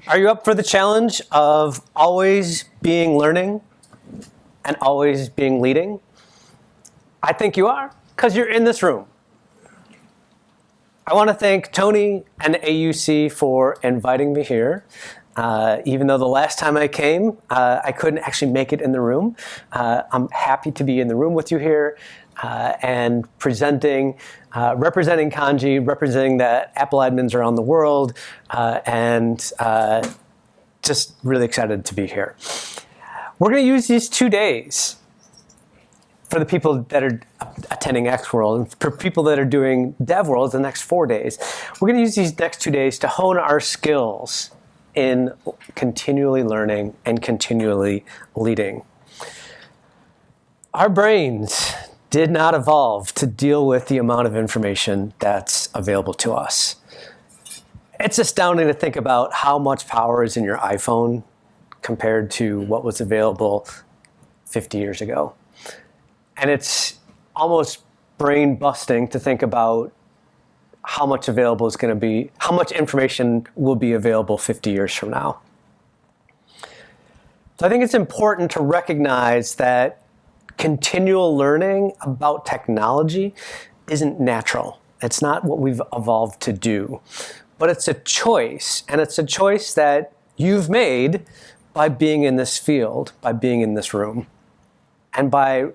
Are you up for the challenge of always being learning and always being leading? I think you are, because you're in this room. I want to thank Tony and AUC for inviting me here. Even though the last time I came, I couldn't actually make it in the room. I'm happy to be in the room with you here and representing Kandji, representing the Apple admins around the world, and just really excited to be here. We're going to use these 2 days for the people that are attending X-World, and for people that are doing DevWorld the next 4 days. We're going to use these next 2 days to hone our skills in continually learning and continually leading. Our brains did not evolve to deal with the amount of information that's available to us. It's astounding to think about how much power is in your iPhone compared to what was available 50 years ago. And it's almost brain busting to think about how much available is going to be, how much information will be available 50 years from now. So I think it's important to recognize that continual learning about technology isn't natural. It's not what we've evolved to do, but it's a choice, and it's a choice that you've made by being in this field, by being in this room, and by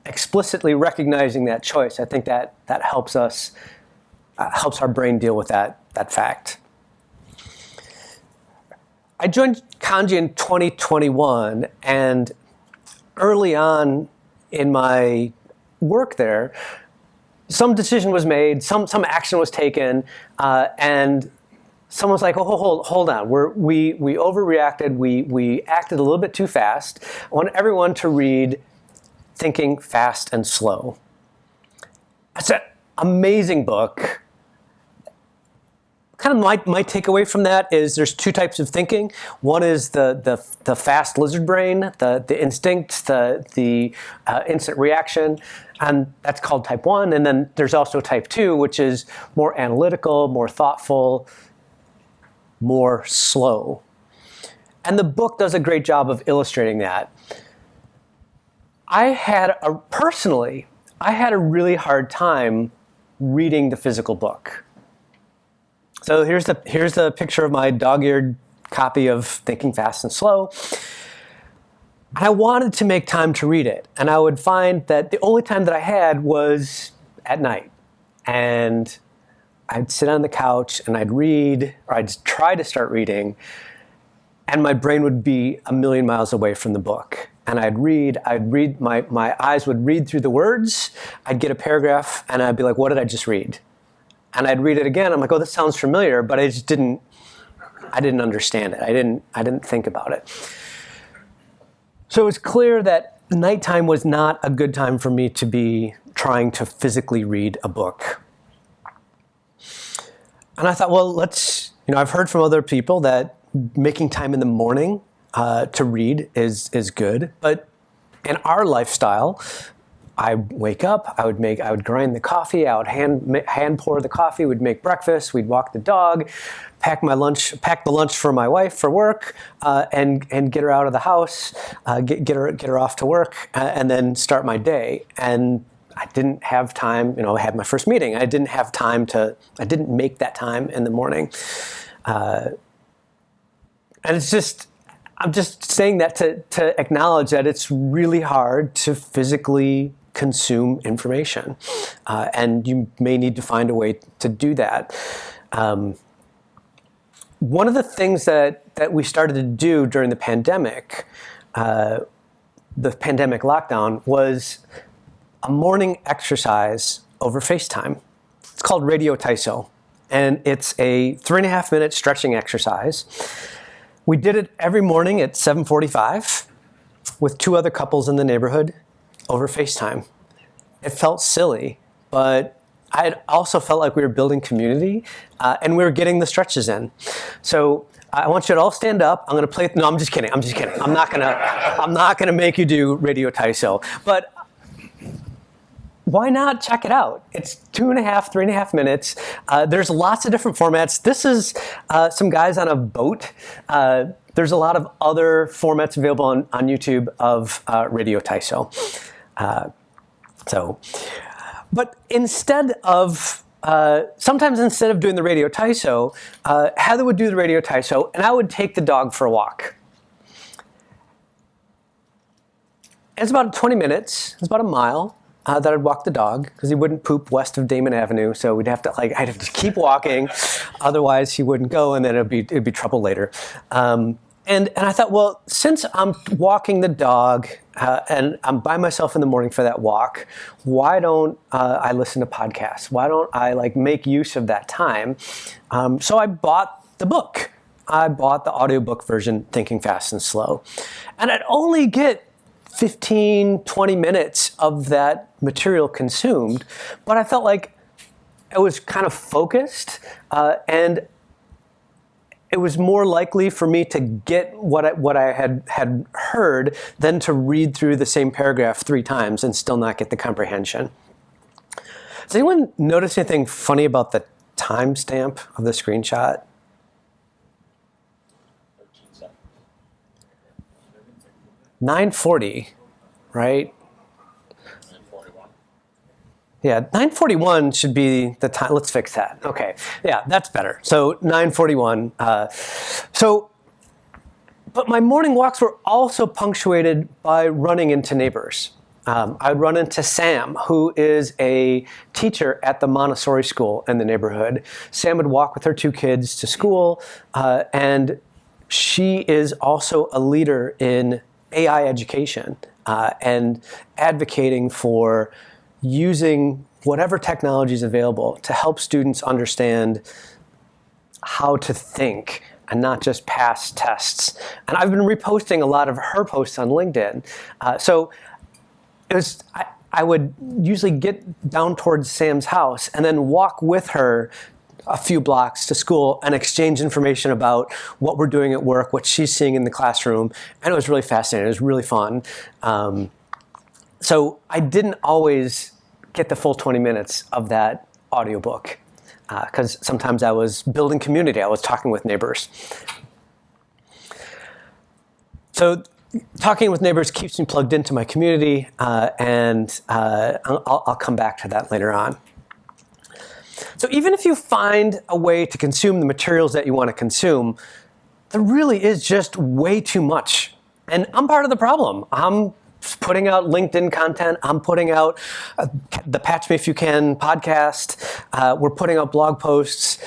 explicitly recognizing that choice. I think that helps us, helps our brain deal with that fact. I joined Kandji in 2021, and early on in my work there, some decision was made, some action was taken, and someone was like, oh, hold on, we overreacted, we acted a little bit too fast. I want everyone to read Thinking Fast and Slow. It's an amazing book. Kind of my takeaway from that is there's two types of thinking. One is the fast lizard brain, the instinct, the instant reaction, and that's called type 1. And then there's also type 2, which is more analytical, more thoughtful, more slow. And the book does a great job of illustrating that. Personally, I had a really hard time reading the physical book. So here's the picture of my dog-eared copy of Thinking Fast and Slow. I wanted to make time to read it, and I would find that the only time that I had was at night. And I'd sit on the couch and I'd read, or I'd try to start reading, and my brain would be a million miles away from the book. And I'd read, my eyes would read through the words, I'd get a paragraph, and I'd be like, what did I just read? And I'd read it again, I'm like, oh, this sounds familiar, but I didn't understand it. I didn't think about it. So it was clear that nighttime was not a good time for me to be trying to physically read a book. And I thought, well, I've heard from other people that making time in the morning to read is good, but in our lifestyle, I wake up, I would grind the coffee, I would hand pour the coffee, we'd make breakfast, we'd walk the dog, pack the lunch for my wife for work, and get her out of the house, get her off to work, and then start my day. And I didn't have time, I had my first meeting. I didn't make that time in the morning. And I'm just saying that to acknowledge that it's really hard to physically consume information. And you may need to find a way to do that. One of the things that we started to do during the pandemic lockdown, was a morning exercise over FaceTime. It's called Radio Taiso, and it's a 3.5-minute stretching exercise. We did it every morning at 7:45 with 2 other couples in the neighborhood over FaceTime. It felt silly, but I also felt like we were building community, and we were getting the stretches in. So I want you to all stand up. I'm going to play. No, I'm just kidding. I'm not going to make you do Radio Taiso. But why not check it out? It's 2.5, 3.5 minutes. There's lots of different formats. This is some guys on a boat. There's a lot of other formats available on YouTube of Radio Taiso. But instead of, sometimes instead of doing the Radio Taiso, Heather would do the Radio Taiso, and I would take the dog for a walk. It's about 20 minutes. It's about a mile that I'd walk the dog because he wouldn't poop west of Damon Avenue. So I'd have to keep walking, otherwise he wouldn't go, and then it'd be trouble later. And I thought, well, since I'm walking the dog and I'm by myself in the morning for that walk, why don't I listen to podcasts? Why don't I make use of that time? So I bought the book. I bought the audiobook version, Thinking Fast and Slow. And I'd only get 15, 20 minutes of that material consumed, but I felt like it was kind of focused, and it was more likely for me to get what I had heard than to read through the same paragraph 3 times and still not get the comprehension. Does anyone notice anything funny about the timestamp of the screenshot? 9:40, right? 9:41. Yeah, 9:41 should be the time. Let's fix that. Okay, yeah, that's better. So 9:41. But my morning walks were also punctuated by running into neighbors. I'd run into Sam, who is a teacher at the Montessori school in the neighborhood. Sam would walk with her 2 kids to school, and she is also a leader in AI education and advocating for using whatever technology is available to help students understand how to think and not just pass tests. And I've been reposting a lot of her posts on LinkedIn. So it was, I would usually get down towards Sam's house and then walk with her a few blocks to school and exchange information about what we're doing at work, what she's seeing in the classroom. And it was really fascinating. It was really fun. So I didn't always get the full 20 minutes of that audiobook because sometimes I was building community. I was talking with neighbors. So talking with neighbors keeps me plugged into my community, and I'll come back to that later on. So even if you find a way to consume the materials that you want to consume, there really is just way too much. And I'm part of the problem. I'm putting out LinkedIn content. I'm putting out the Patch Me If You Can podcast. We're putting out blog posts.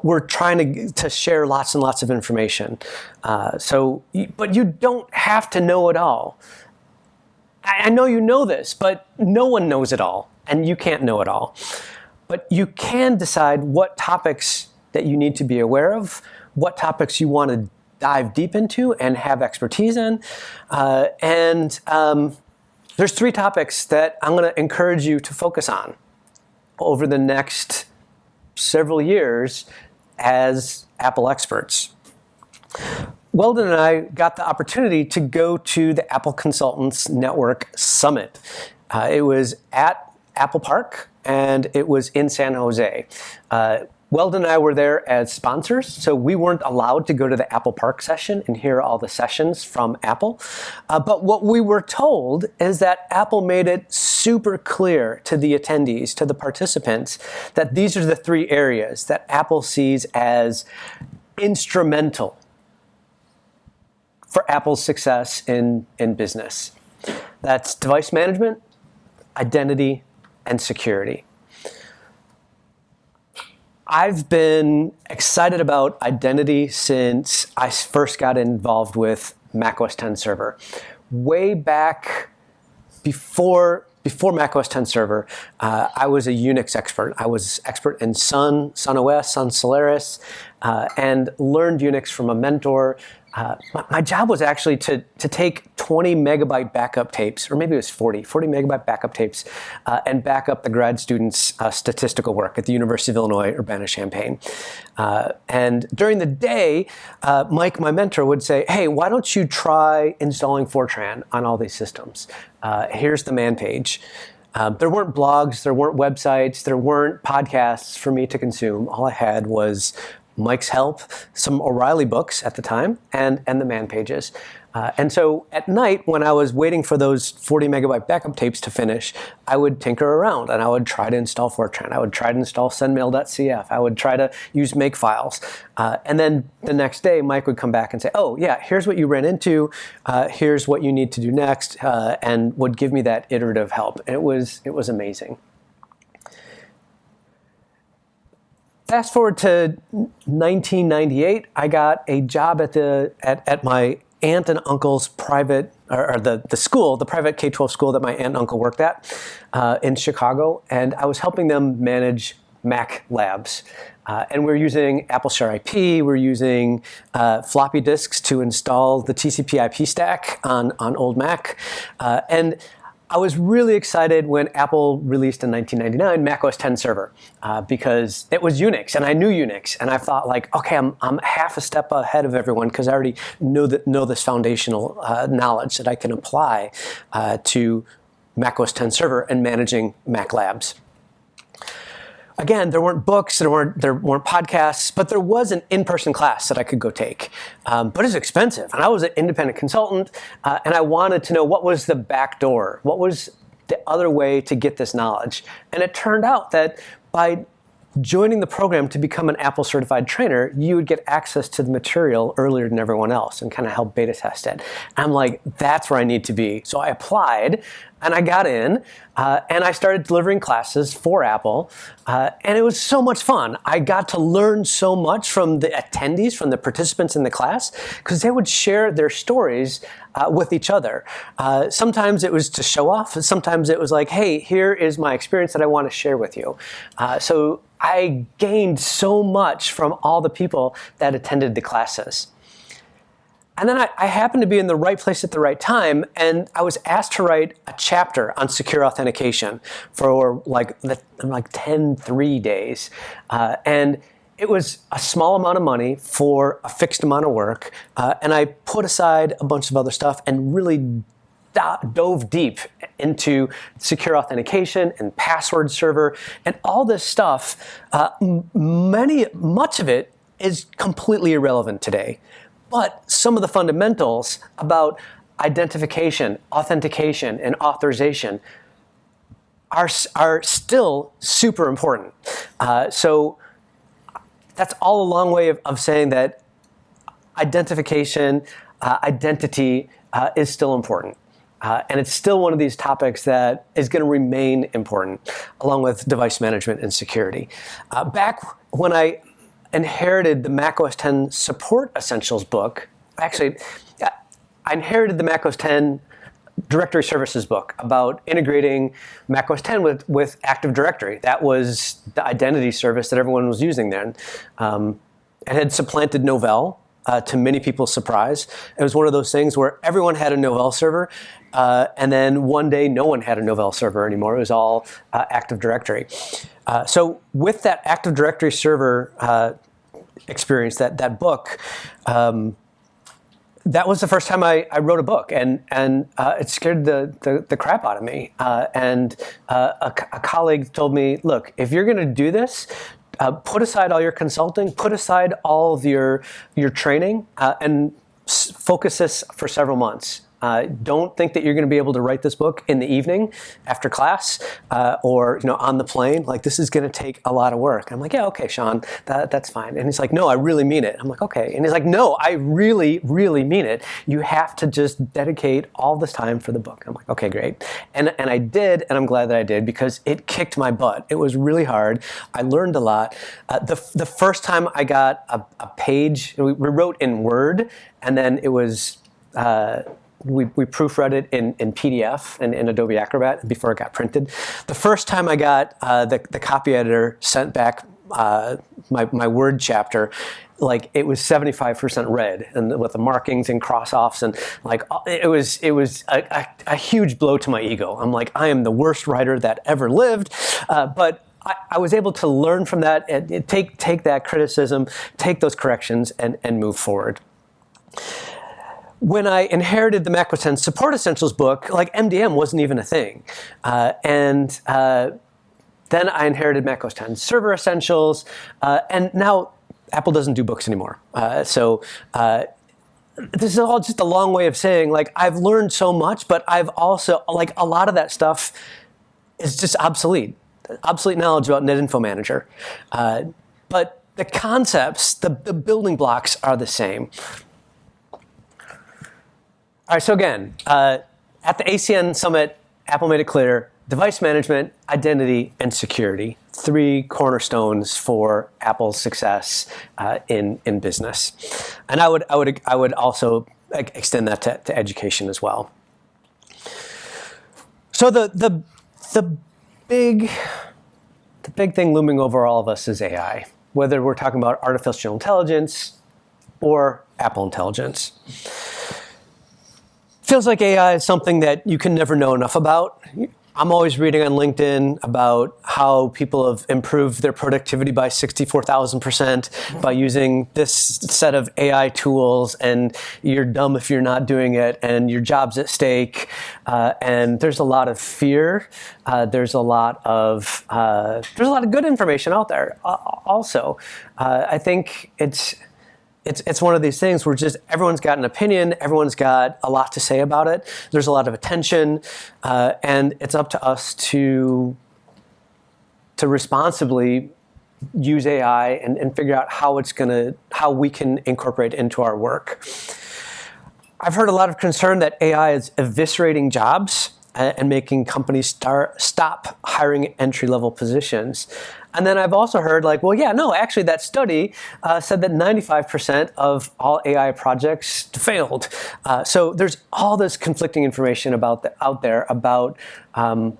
We're trying to share lots and lots of information. But you don't have to know it all. I know you know this, but no one knows it all, and you can't know it all. But you can decide what topics that you need to be aware of, what topics you want to dive deep into and have expertise in. There's 3 topics that I'm going to encourage you to focus on over the next several years as Apple experts. Weldon and I got the opportunity to go to the Apple Consultants Network Summit. It was at Apple Park, and it was in San Jose. Weldon and I were there as sponsors, so we weren't allowed to go to the Apple Park session and hear all the sessions from Apple. But what we were told is that Apple made it super clear to the attendees, to the participants, that these are the 3 areas that Apple sees as instrumental for Apple's success in business. That's device management, identity, and security. I've been excited about identity since I first got involved with macOS 10 Server. Way back before macOS 10 Server, I was a Unix expert. I was expert in Sun OS, Sun Solaris, and learned Unix from a mentor. My job was actually to take 20 megabyte backup tapes, or maybe it was 40 megabyte backup tapes, and back up the grad students' statistical work at the University of Illinois, Urbana-Champaign. And during the day, Mike, my mentor, would say, hey, why don't you try installing Fortran on all these systems? Here's the man page. There weren't blogs, there weren't websites, there weren't podcasts for me to consume. All I had was Mike's help, some O'Reilly books at the time, and the man pages. And so at night, when I was waiting for those 40 megabyte backup tapes to finish, I would tinker around and I would try to install Fortran. I would try to install sendmail.cf. I would try to use makefiles. And then the next day, Mike would come back and say, oh, yeah, here's what you ran into. Here's what you need to do next, and would give me that iterative help. And it was amazing. Fast forward to 1998, I got a job at my aunt and uncle's private, or the school, the private K-12 school that my aunt and uncle worked at in Chicago, and I was helping them manage Mac labs. And we're using Apple Share IP, we're using floppy disks to install the TCP IP stack on old Mac, and I was really excited when Apple released in 1999 Mac OS X Server because it was Unix and I knew Unix, and I thought like, okay, I'm half a step ahead of everyone because I already know this foundational knowledge that I can apply to Mac OS X Server and managing Mac labs. Again, there weren't books, there weren't podcasts, but there was an in-person class that I could go take. But it was expensive, and I was an independent consultant, and I wanted to know what was the back door, what was the other way to get this knowledge. And it turned out that by joining the program to become an Apple certified trainer, you would get access to the material earlier than everyone else and kind of help beta test it. And I'm like, that's where I need to be. So I applied and I got in and I started delivering classes for Apple. And it was so much fun. I got to learn so much from the attendees, from the participants in the class, because they would share their stories with each other. Sometimes it was to show off. Sometimes it was like, hey, here is my experience that I want to share with you. So I gained so much from all the people that attended the classes. And then I happened to be in the right place at the right time, and I was asked to write a chapter on secure authentication for like 10 days. And it was a small amount of money for a fixed amount of work, and I put aside a bunch of other stuff and really dove deep into secure authentication and password server and all this stuff. Much of it is completely irrelevant today. But some of the fundamentals about identification, authentication, and authorization are still super important. So that's all a long way of saying that identification, identity is still important. And it's still one of these topics that is going to remain important, along with device management and security. Back when I inherited the Mac OS X Support Essentials book, actually, I inherited the Mac OS X Directory Services book about integrating Mac OS X with Active Directory. That was the identity service that everyone was using then. It had supplanted Novell. To many people's surprise. It was one of those things where everyone had a Novell server, and then one day no one had a Novell server anymore. It was all Active Directory. So with that Active Directory server experience, that book, that was the first time I wrote a book, and it scared the crap out of me. And a colleague told me, look, if you're going to do this, put aside all your consulting, put aside all of your training, and focus this for several months. Don't think that you're going to be able to write this book in the evening after class or on the plane. Like, this is going to take a lot of work. I'm like, yeah, okay, Sean, that's fine. And he's like, no, I really mean it. I'm like, okay. And he's like, no, I really, really mean it. You have to just dedicate all this time for the book. I'm like, okay, great. And I did, and I'm glad that I did because it kicked my butt. It was really hard. I learned a lot. The first time I got a page, we wrote in Word, and then it was we proofread it in PDF and in Adobe Acrobat before it got printed. The first time I got the copy editor sent back my Word chapter, like it was 75% red, and with the markings and cross-offs, and like it was a huge blow to my ego. I'm like, I am the worst writer that ever lived, but I was able to learn from that and take that criticism, take those corrections, and move forward. when I inherited the Mac OS X Support Essentials book, like MDM wasn't even a thing. And then I inherited Mac OS X Server Essentials, and now Apple doesn't do books anymore. So this is all just a long way of saying, like, I've learned so much, but I've also, like, a lot of that stuff is just obsolete knowledge about NetInfo Manager. But the concepts, the building blocks are the same. All right, so again, at the ACN Summit, Apple made it clear, device management, identity, and security, 3 cornerstones for Apple's success in business. And I would also extend that to education as well. So the big thing looming over all of us is AI, whether we're talking about artificial intelligence or Apple Intelligence. Feels like AI is something that you can never know enough about. I'm always reading on LinkedIn about how people have improved their productivity by 64,000% by using this set of AI tools, and you're dumb if you're not doing it, and your job's at stake. And there's a lot of fear. There's a lot of good information out there. Also, I think it's one of these things where just everyone's got an opinion, everyone's got a lot to say about it. There's a lot of attention, and it's up to us to responsibly use AI and figure out how we can incorporate it into our work. I've heard a lot of concern that AI is eviscerating jobs and making companies stop hiring entry-level positions. And then I've also heard, like, well, yeah, no, actually that study said that 95% of all AI projects failed. So there's all this conflicting information out there about the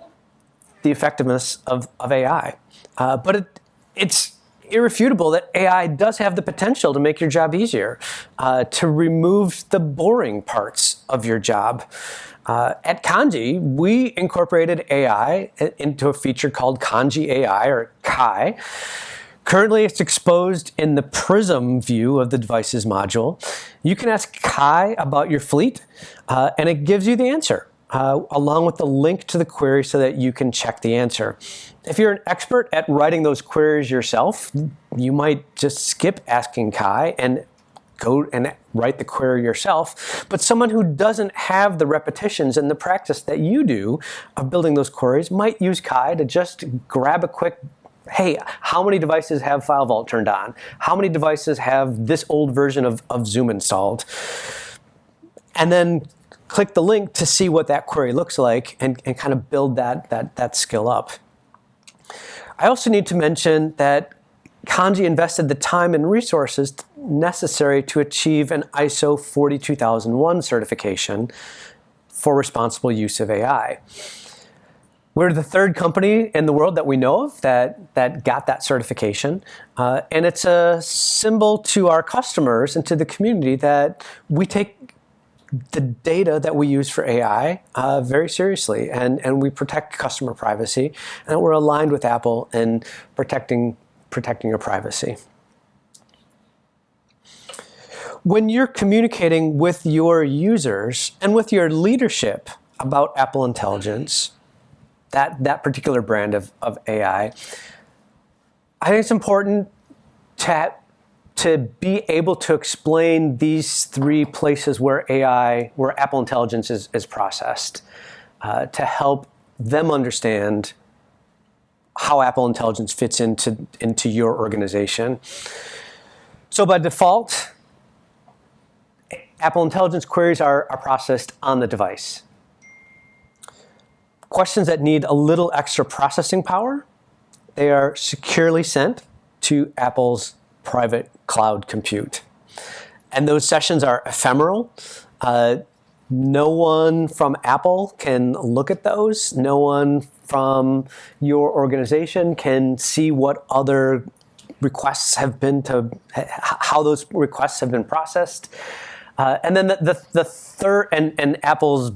effectiveness of AI. But it's irrefutable that AI does have the potential to make your job easier, to remove the boring parts of your job. At Kandji, we incorporated AI into a feature called Kandji AI, or Kai. Currently, it's exposed in the Prism view of the Devices module. You can ask Kai about your fleet, and it gives you the answer, along with the link to the query so that you can check the answer. If you're an expert at writing those queries yourself, you might just skip asking Kai and go and write the query yourself. But someone who doesn't have the repetitions and the practice that you do of building those queries might use Kai to just grab a quick, hey, how many devices have File Vault turned on? How many devices have this old version of Zoom installed? And then click the link to see what that query looks like and kind of build that skill up. I also need to mention that Kandji invested the time and resources necessary to achieve an ISO 42001 certification for responsible use of AI. We're the 3rd company in the world that we know of that got that certification. And it's a symbol to our customers and to the community that we take the data that we use for AI very seriously, and we protect customer privacy, and we're aligned with Apple in protecting your privacy. When you're communicating with your users and with your leadership about Apple Intelligence, that particular brand of AI, I think it's important to be able to explain these 3 places where Apple Intelligence is processed, to help them understand how Apple Intelligence fits into your organization. So by default, Apple Intelligence queries are processed on the device. Questions that need a little extra processing power, they are securely sent to Apple's private cloud compute. And those sessions are ephemeral. No one from Apple can look at those. No one from your organization can see what other requests have been how those requests have been processed. And then the third, and Apple's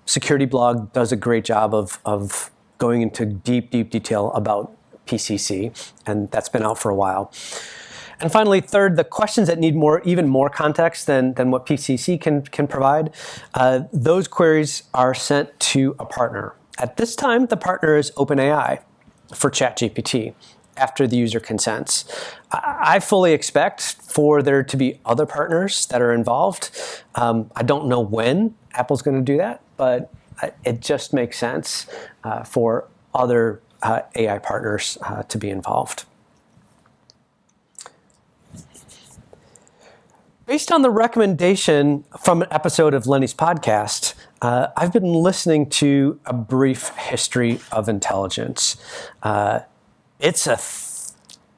security blog does a great job of going into deep detail about PCC, and that's been out for a while. And finally, third, the questions that need even more context than what PCC can provide, those queries are sent to a partner. At this time, the partner is OpenAI for ChatGPT after the user consents. I fully expect for there to be other partners that are involved. I don't know when Apple's going to do that, but it just makes sense for other AI partners to be involved. Based on the recommendation from an episode of Lenny's podcast, I've been listening to A Brief History of Intelligence. It's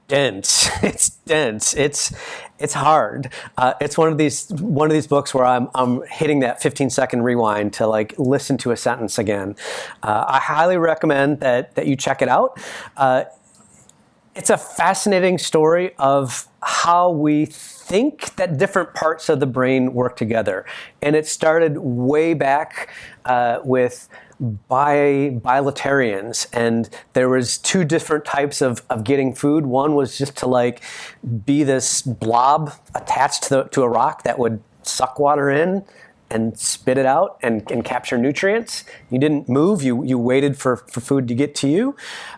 dense. It's dense. It's hard. It's one of these books where I'm hitting that 15-second rewind to like listen to a sentence again. I highly recommend that you check it out. It's a fascinating story of how we think that different parts of the brain work together. And it started way back with bilaterians, and there was two different types of getting food. One was just to like be this blob attached to a rock that would suck water in and spit it out and capture nutrients. You didn't move, you waited for food to get to you.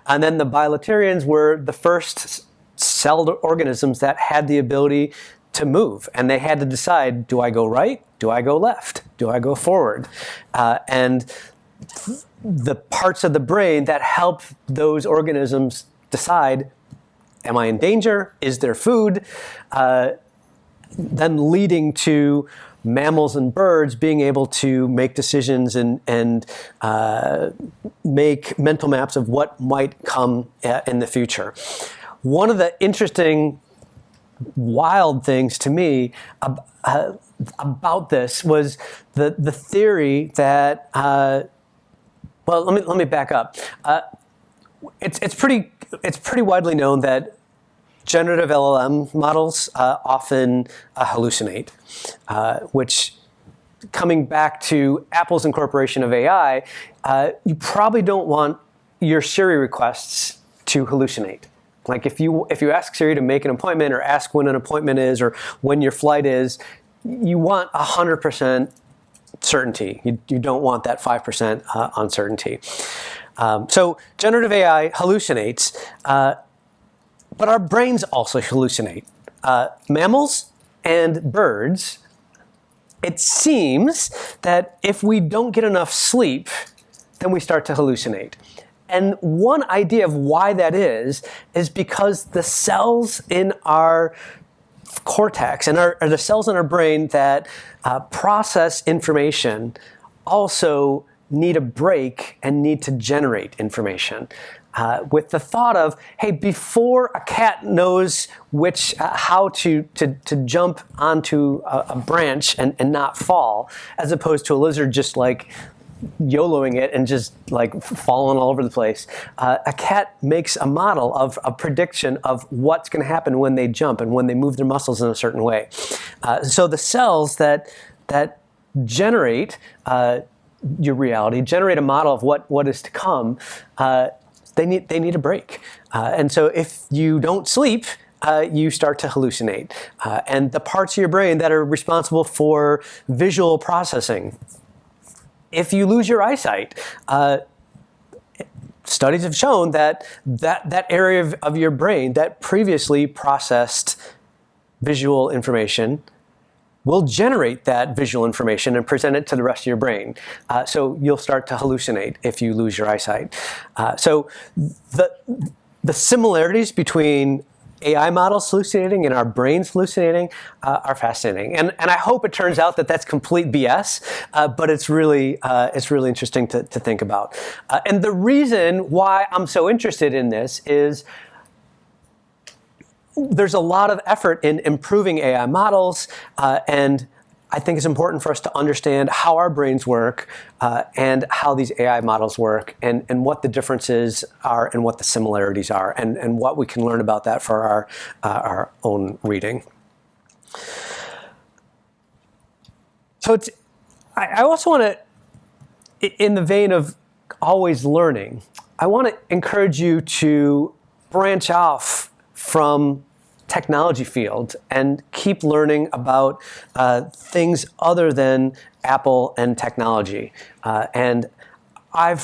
And then the bilaterians were the first celled organisms that had the ability to move, and they had to decide, do I go right? Do I go left? Do I go forward? And the parts of the brain that help those organisms decide, am I in danger? Is there food? Then leading to mammals and birds being able to make decisions and make mental maps of what might come in the future. One of the interesting, wild things to me about this was the theory that, well, let me back up. It's pretty widely known that generative LLM models often hallucinate, which, coming back to Apple's incorporation of AI, you probably don't want your Siri requests to hallucinate. Like if you ask Siri to make an appointment or ask when an appointment is or when your flight is, you want 100% certainty. You don't want that 5% uncertainty. So generative AI hallucinates, but our brains also hallucinate. Mammals and birds, it seems that if we don't get enough sleep, then we start to hallucinate. And one idea of why that is because the cells in our cortex and the cells in our brain that process information also need a break and need to generate information. With the thought of, hey, before a cat knows how to jump onto a branch and not fall, as opposed to a lizard just like YOLOing it and just like falling all over the place. A cat makes a model of a prediction of what's going to happen when they jump and when they move their muscles in a certain way. So the cells that generate your reality, generate a model of what is to come, they need a break. And so if you don't sleep, you start to hallucinate. And the parts of your brain that are responsible for visual processing, if you lose your eyesight, studies have shown that area of your brain that previously processed visual information will generate that visual information and present it to the rest of your brain. So you'll start to hallucinate if you lose your eyesight. So the similarities between AI models hallucinating and our brains hallucinating are fascinating, and I hope it turns out that that's complete BS. But it's really interesting to think about. And the reason why I'm so interested in this is there's a lot of effort in improving AI models, and I think it's important for us to understand how our brains work and how these AI models work and what the differences are and what the similarities are and what we can learn about that for our own reading. So I also want to, in the vein of always learning, I want to encourage you to branch off from technology field and keep learning about things other than Apple and technology. And I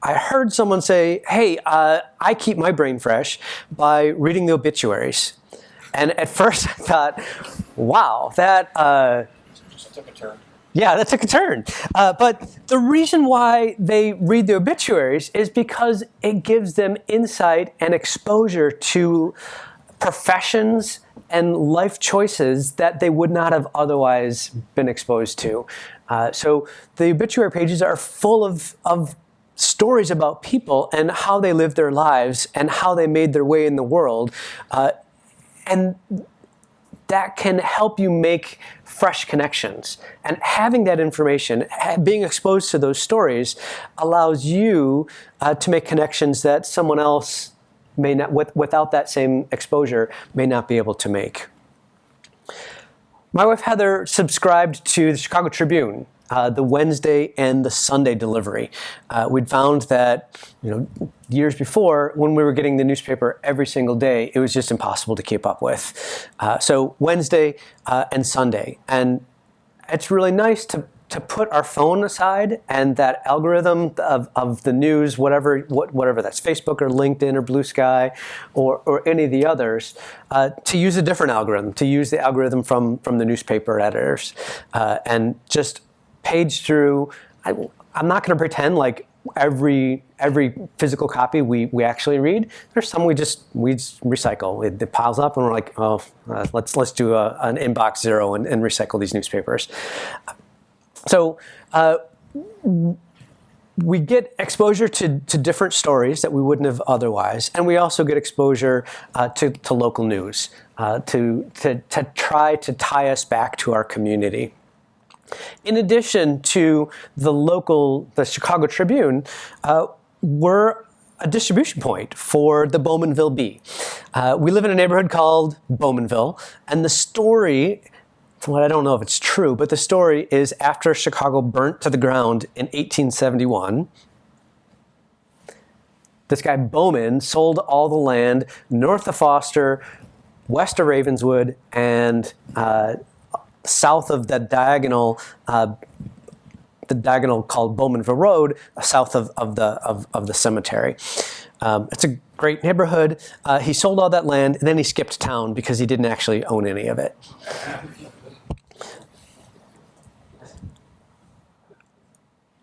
heard someone say, hey, I keep my brain fresh by reading the obituaries. And at first I thought, wow, that took a turn. Yeah, that took a turn. But the reason why they read the obituaries is because it gives them insight and exposure to professions and life choices that they would not have otherwise been exposed to. So the obituary pages are full of stories about people and how they lived their lives and how they made their way in the world. And that can help you make fresh connections. And having that information, being exposed to those stories, allows you to make connections that someone else may not, without that same exposure, may not be able to make. My wife Heather subscribed to the Chicago Tribune, the Wednesday and the Sunday delivery. We'd found that, years before, when we were getting the newspaper every single day, it was just impossible to keep up with. So Wednesday and Sunday, and it's really nice to put our phone aside and that algorithm of the news, whatever that's Facebook or LinkedIn or Blue Sky or any of the others, to use a different algorithm, to use the algorithm from the newspaper editors, and just page through. I'm not going to pretend like every physical copy we actually read. There's some we just recycle. It piles up and we're like, let's do an inbox zero and recycle these newspapers. So we get exposure to different stories that we wouldn't have otherwise, and we also get exposure to local news to try to tie us back to our community. In addition to the Chicago Tribune, we're a distribution point for the Bowmanville Bee. We live in a neighborhood called Bowmanville, and the story, well, I don't know if it's true, but the story is after Chicago burnt to the ground in 1871, this guy Bowman sold all the land north of Foster, west of Ravenswood, and south of the diagonal called Bowmanville Road, south of the cemetery. It's a great neighborhood. He sold all that land, and then he skipped town because he didn't actually own any of it.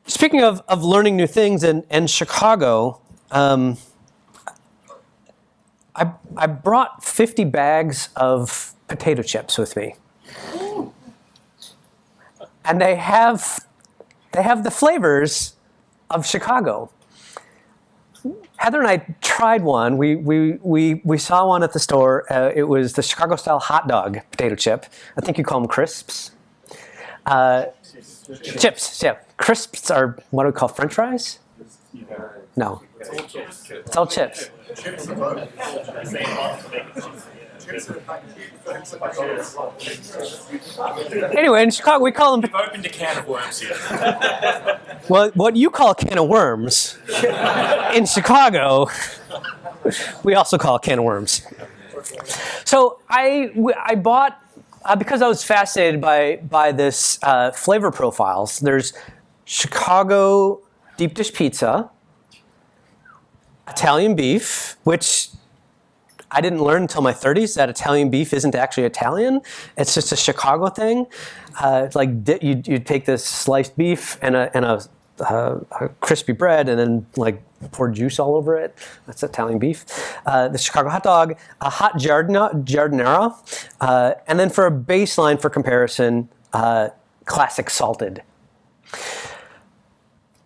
Speaking of learning new things and Chicago, I brought 50 bags of potato chips with me. And they have the flavors of Chicago. Heather and I tried one. We saw one at the store. It was the Chicago-style hot dog potato chip. I think you call them crisps. Chips, yeah. Crisps are what do we call French fries? No. It's all chips. Anyway, in Chicago, we call them. We've opened a can of worms here. Well, what you call a can of worms, in Chicago, we also call a can of worms. So I bought, because I was fascinated by this flavor profiles. There's Chicago deep dish pizza, Italian beef, which I didn't learn until my 30s that Italian beef isn't actually Italian. It's just a Chicago thing. It's like you take this sliced beef and a crispy bread and then like pour juice all over it. That's Italian beef. The Chicago hot dog, a hot giardiniera, and then for a baseline for comparison, classic salted.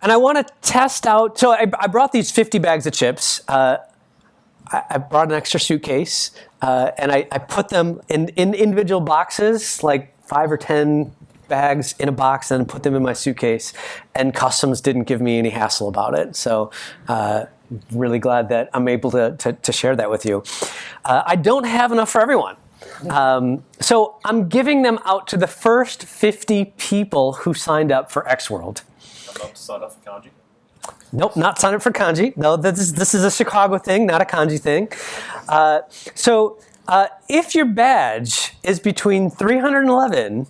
And I want to test out, so I brought these 50 bags of chips. I brought an extra suitcase, and I put them in individual boxes, like 5 or 10 bags in a box, and put them in my suitcase. And customs didn't give me any hassle about it. So really glad that I'm able to share that with you. I don't have enough for everyone. So I'm giving them out to the first 50 people who signed up for X-World. I'm about to sign up for Kandji. Nope, not sign up for Kandji. No, this is a Chicago thing, not a Kandji thing. So If your badge is between 311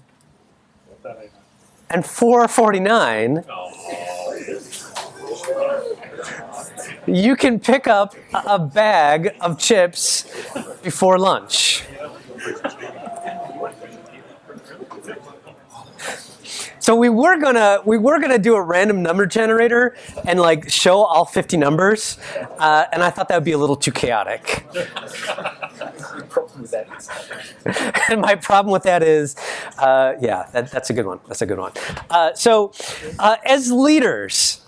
and 449, you can pick up a bag of chips before lunch. So we were gonna do a random number generator and like show all 50 numbers, and I thought that would be a little too chaotic. And my problem with that is, yeah, that's a good one. That's a good one. So as leaders,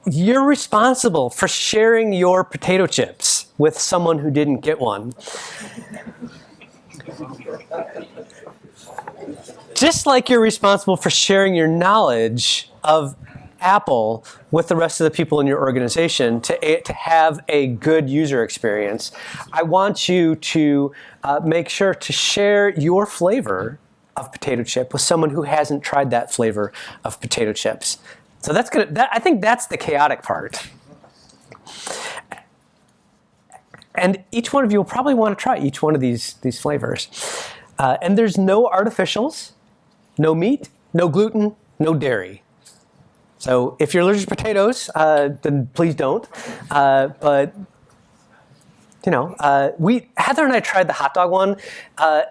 you're responsible for sharing your potato chips with someone who didn't get one. Just like you're responsible for sharing your knowledge of Apple with the rest of the people in your organization to have a good user experience, I want you to make sure to share your flavor of potato chip with someone who hasn't tried that flavor of potato chips. So I think that's the chaotic part. And each one of you will probably want to try each one of these flavors. And there's no artificials, no meat, no gluten, no dairy. So if you're allergic to potatoes, then please don't. But you know, Heather and I tried the hot dog one,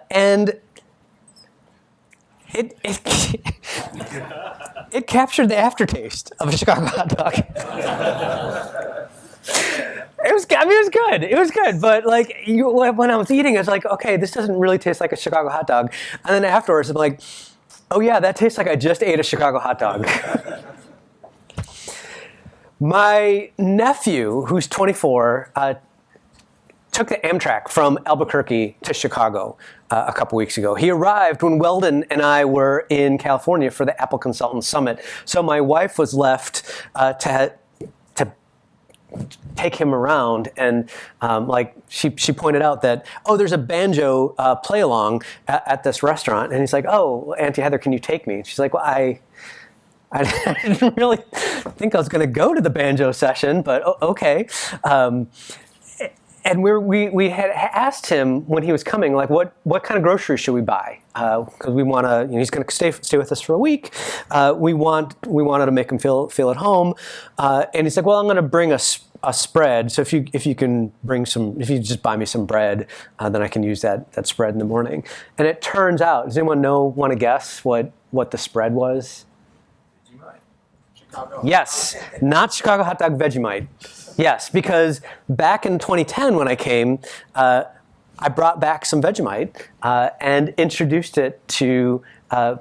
and it captured the aftertaste of a Chicago hot dog. It was good. It was good. But like when I was eating, I was like, okay, this doesn't really taste like a Chicago hot dog. And then afterwards, I'm like, oh yeah, that tastes like I just ate a Chicago hot dog. My nephew, who's 24, took the Amtrak from Albuquerque to Chicago a couple weeks ago. He arrived when Weldon and I were in California for the Apple Consultant Summit. So my wife was left to take him around, and like she pointed out that, oh, there's a banjo play along at this restaurant, and he's like, oh, Auntie Heather, can you take me? And she's like, well, I didn't really think I was going to go to the banjo session, but okay. And we had asked him when he was coming, like, what kind of groceries should we buy? Because we want to, he's going to stay with us for a week. We wanted to make him feel at home, and he's like, well, I'm going to bring a spread. So if you can bring some, if you just buy me some bread, then I can use that spread in the morning. And it turns out, does anyone want to guess what the spread was? Chicago. Yes, not Chicago hot dog Vegemite. Yes, because back in 2010 when I came, I brought back some Vegemite and introduced it to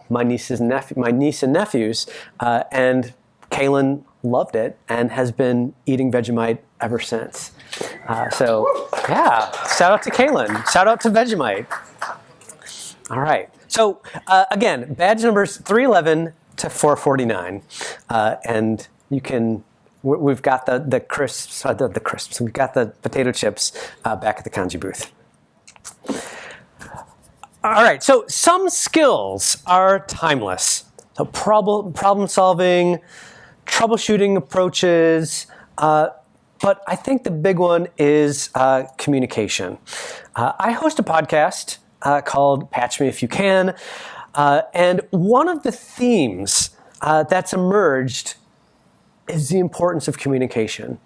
my niece and nephews, and Kaylin loved it and has been eating Vegemite ever since. So yeah, shout out to Kaylin, shout out to Vegemite. All right, so again, badge numbers 311 to 449, and you can. We've got the crisps. We've got the potato chips back at the Kandji booth. All right. So some skills are timeless. So problem solving, troubleshooting approaches. But I think the big one is communication. I host a podcast called Patch Me If You Can, and one of the themes that's emerged is the importance of communication.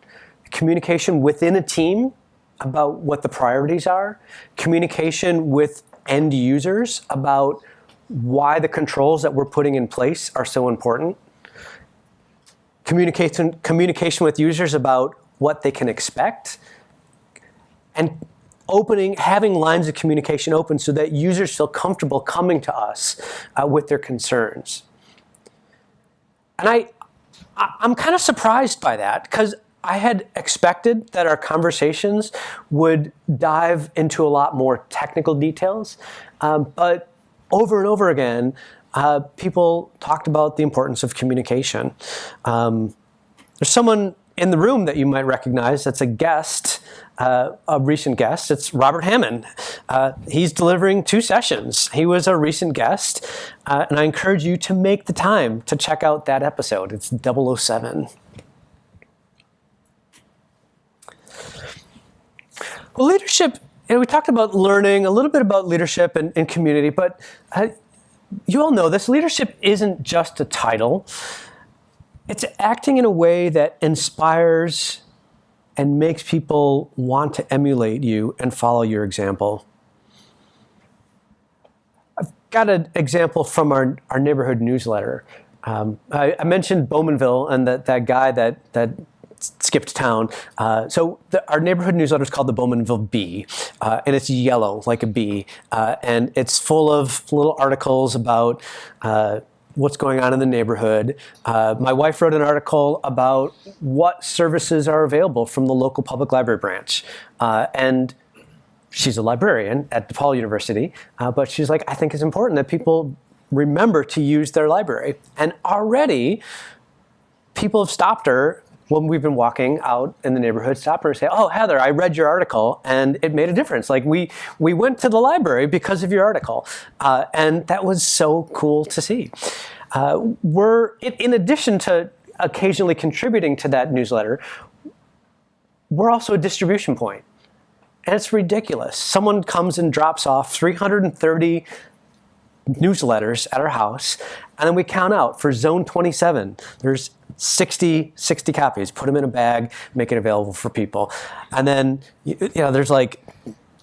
Communication within a team about what the priorities are. Communication with end users about why the controls that we're putting in place are so important. Communication with users about what they can expect. And having lines of communication open so that users feel comfortable coming to us with their concerns. And I'm kind of surprised by that, because I had expected that our conversations would dive into a lot more technical details, but over and over again, people talked about the importance of communication. There's someone in the room that you might recognize that's a guest, a recent guest. It's Robert Hammond. He's delivering 2 sessions. He was a recent guest, and I encourage you to make the time to check out that episode. It's 007. Well, leadership And we talked about learning, a little bit about leadership and community, but you all know this, leadership isn't just a title. It's acting in a way that inspires and makes people want to emulate you and follow your example. I've got an example from our neighborhood newsletter. I mentioned Bowmanville and that guy that skipped town. So our neighborhood newsletter is called the Bowmanville Bee, and it's yellow like a bee, and it's full of little articles about what's going on in the neighborhood. My wife wrote an article about what services are available from the local public library branch, and she's a librarian at DePaul University, but she's like, I think it's important that people remember to use their library. And already, people have stopped her when we've been walking out in the neighborhood, stop her and say, oh, Heather, I read your article and it made a difference. Like we went to the library because of your article. And that was so cool to see. In addition to occasionally contributing to that newsletter, we're also a distribution point. And it's ridiculous. Someone comes and drops off 330 newsletters at our house, and then we count out for zone 27. There's 60 copies. Put them in a bag, make it available for people. And then there's like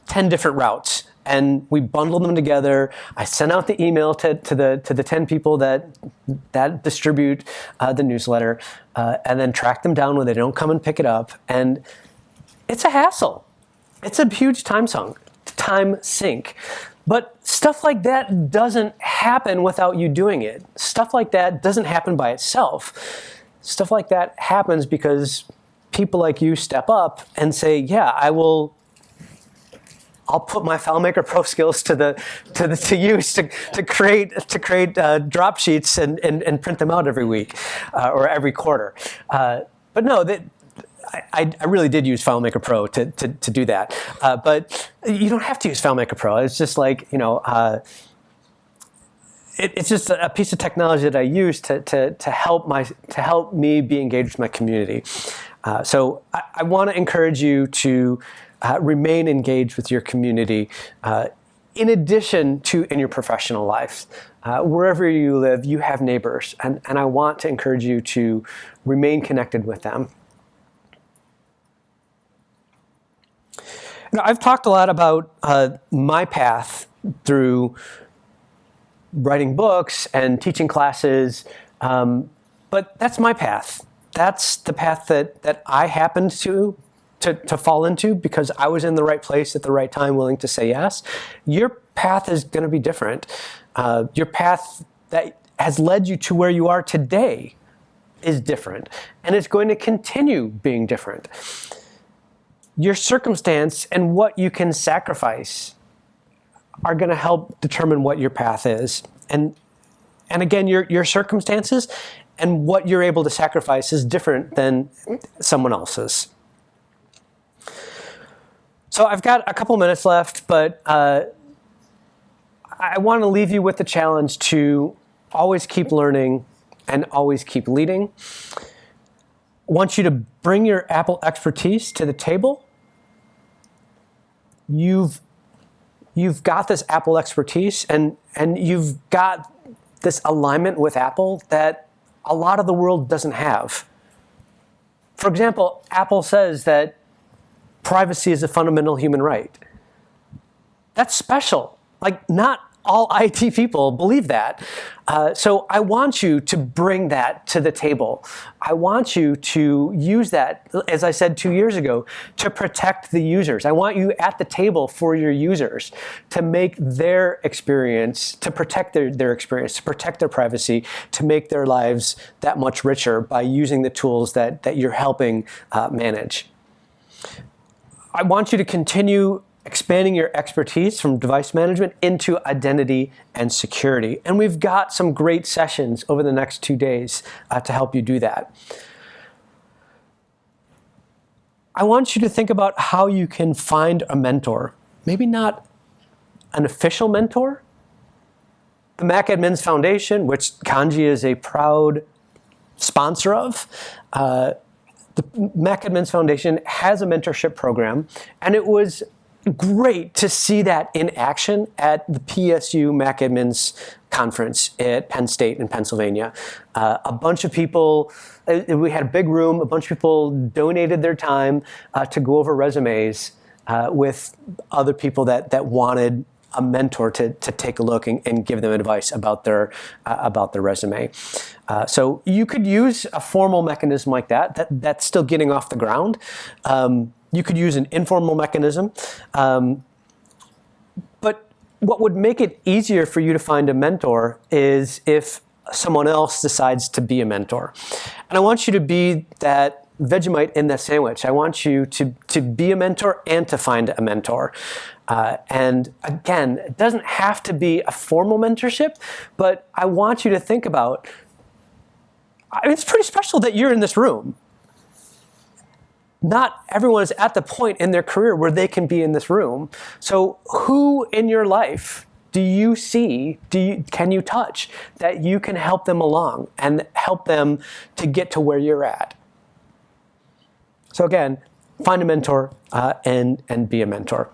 10 different routes, and we bundle them together. I send out the email to the 10 people that distribute the newsletter, and then track them down when they don't come and pick it up. And it's a hassle. It's a huge time sink. But stuff like that doesn't happen without you doing it. Stuff like that doesn't happen by itself. Stuff like that happens because people like you step up and say, yeah, I'll put my FileMaker Pro skills to use to create drop sheets and print them out every week or every quarter. But no, I really did use FileMaker Pro to do that. But you don't have to use FileMaker Pro. It's just like, it's just a piece of technology that I use to help me be engaged with my community. So I want to encourage you to remain engaged with your community in addition to in your professional life. Wherever you live, you have neighbors, and I want to encourage you to remain connected with them. Now, I've talked a lot about my path through writing books and teaching classes, but that's my path. That's the path that I happened to fall into because I was in the right place at the right time, willing to say yes. Your path is going to be different. Your path that has led you to where you are today is different, and it's going to continue being different. Your circumstance and what you can sacrifice are going to help determine what your path is. And again, your circumstances and what you're able to sacrifice is different than someone else's. So I've got a couple minutes left, but I want to leave you with the challenge to always keep learning and always keep leading. I want you to bring your Apple expertise to the table. You've got this Apple expertise and you've got this alignment with Apple that a lot of the world doesn't have. For example, Apple says that privacy is a fundamental human right. That's special. Like, not all IT people believe that. So I want you to bring that to the table. I want you to use that, as I said 2 years ago, to protect the users. I want you at the table for your users to make their experience, to protect their experience, to protect their privacy, to make their lives that much richer by using the tools that you're helping manage. I want you to continue expanding your expertise from device management into identity and security. And we've got some great sessions over the next 2 days to help you do that. I want you to think about how you can find a mentor. Maybe not an official mentor. The Mac Admins Foundation, which Kandji is a proud sponsor of, the Mac Admins Foundation has a mentorship program, and it was great to see that in action at the PSU MacAdmins conference at Penn State in Pennsylvania. A bunch of people, we had a big room, a bunch of people donated their time to go over resumes with other people that wanted a mentor to take a look and give them advice about their resume. So you could use a formal mechanism like that's still getting off the ground. You could use an informal mechanism. But what would make it easier for you to find a mentor is if someone else decides to be a mentor. And I want you to be that Vegemite in that sandwich. I want you to be a mentor and to find a mentor. And again, it doesn't have to be a formal mentorship, but I want you to think about, it's pretty special that you're in this room. Not everyone is at the point in their career where they can be in this room. So who in your life do you see, can you touch, that you can help them along and help them to get to where you're at? So again, find a mentor and be a mentor.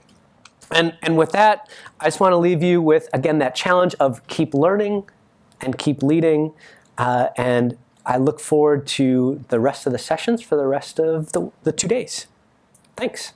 And with that, I just want to leave you with, again, that challenge of keep learning and keep leading. And I look forward to the rest of the sessions for the rest of the 2 days. Thanks.